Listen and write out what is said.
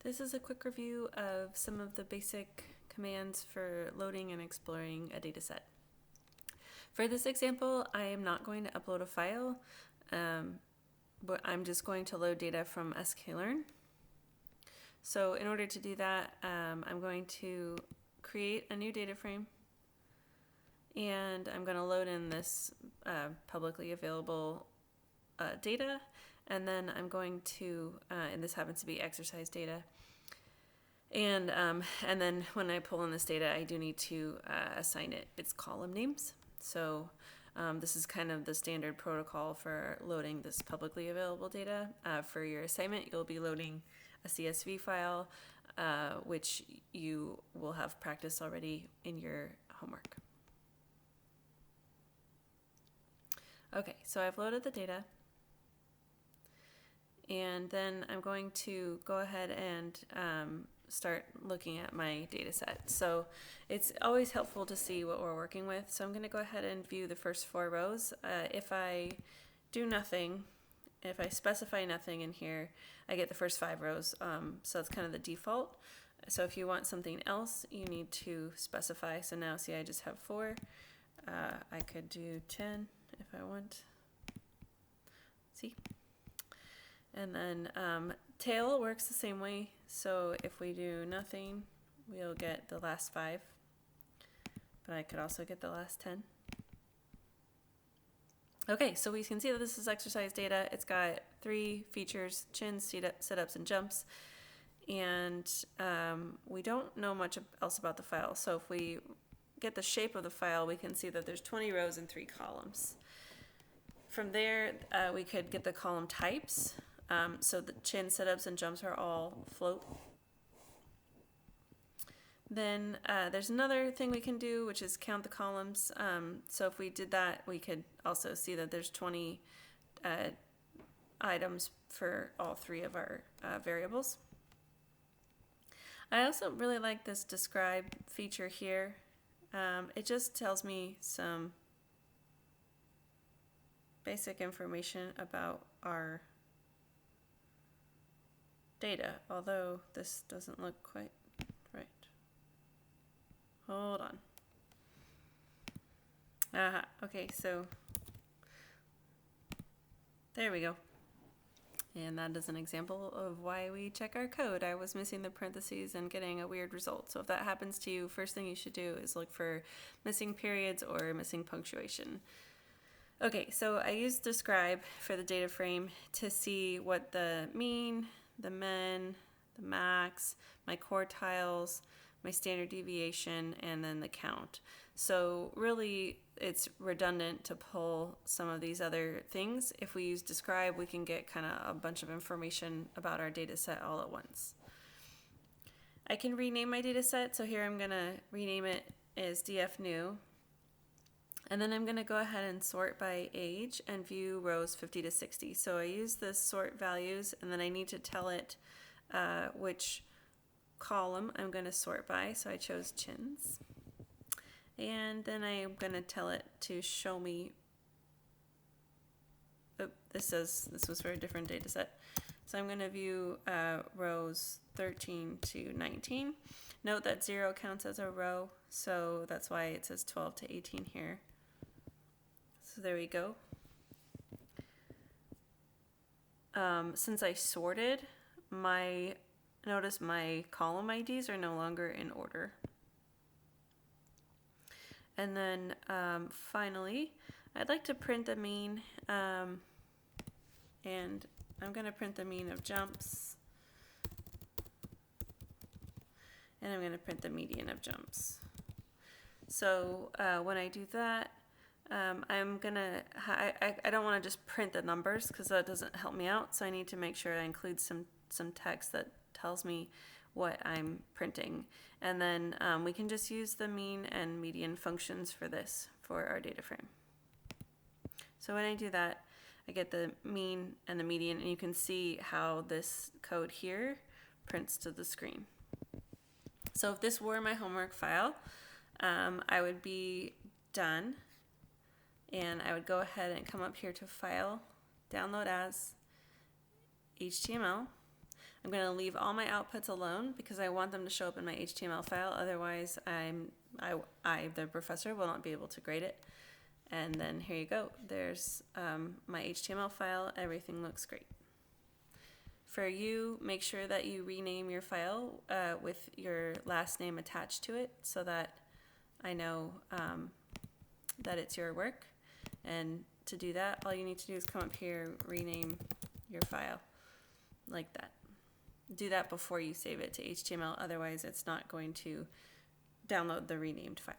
This is a quick review of some of the basic commands for loading and exploring a dataset. For this example, I am not going to upload a file, but I'm just going to load data from sklearn. So in order to do that, I'm going to create a new data frame, and I'm going to load in this publicly available data, and then I'm going to, and this happens to be exercise data, and then when I pull in this data, I do need to assign it its column names. So this is kind of the standard protocol for loading this publicly available data. For your assignment, you'll be loading a CSV file, which you will have practiced already in your homework. Okay, so I've loaded the data, and then I'm going to go ahead and start looking at my data set. So it's always helpful to see what we're working with. So I'm going to go ahead and view the first 4 rows. If I do nothing, if I specify nothing in here, I get the first 5 rows. So that's kind of the default. So if you want something else, you need to specify. So now see, I just have 4. I could do 10 if I want. See? And then tail works the same way. So if we do nothing, we'll get the last 5. But I could also get the last 10. Okay, so we can see that this is exercise data. It's got 3 features: chins, sit-ups, and jumps. And we don't know much else about the file. So if we get the shape of the file, we can see that there's 20 rows and 3 columns. From there, we could get the column types. So the chin, sit-ups, and jumps are all float. Then there's another thing we can do, which is count the columns. So if we did that, we could also see that there's 20 items for all 3 of our variables. I also really like this describe feature here. It just tells me some basic information about our data, although this doesn't look quite right. Hold on. Okay, so there we go. And that is an example of why we check our code. I was missing the parentheses and getting a weird result. So if that happens to you, first thing you should do is look for missing periods or missing punctuation. Okay, so I used describe for the data frame to see what the mean, the min, the max, my quartiles, my standard deviation, and then the count. So really, it's redundant to pull some of these other things. If we use describe, we can get kind of a bunch of information about our data set all at once. I can rename my data set. So here I'm going to rename it as df new. And then I'm going to go ahead and sort by age and view rows 50 to 60. So I use the sort values, and then I need to tell it which column I'm going to sort by. So I chose chins. And then I'm going to tell it to show me, this was for a different data set. So I'm going to view rows 13 to 19. Note that 0 counts as a row, so that's why it says 12 to 18 here. So there we go. Since I sorted, notice my column IDs are no longer in order. And then finally, I'd like to print the mean, and I'm going to print the mean of jumps, and I'm going to print the median of jumps. So when I do that, I'm gonna, I don't want to just print the numbers because that doesn't help me out. So I need to make sure I include some text that tells me what I'm printing. And then we can just use the mean and median functions for this, for our data frame. So when I do that, I get the mean and the median, and you can see how this code here prints to the screen. So if this were my homework file, I would be done. And I would go ahead and come up here to File, Download As, HTML. I'm going to leave all my outputs alone because I want them to show up in my HTML file. Otherwise, I, the professor, will not be able to grade it. And then here you go. There's my HTML file. Everything looks great. For you, make sure that you rename your file with your last name attached to it so that I know that it's your work. And to do that, all you need to do is come up here, rename your file like that. Do that before you save it to HTML, otherwise it's not going to download the renamed file.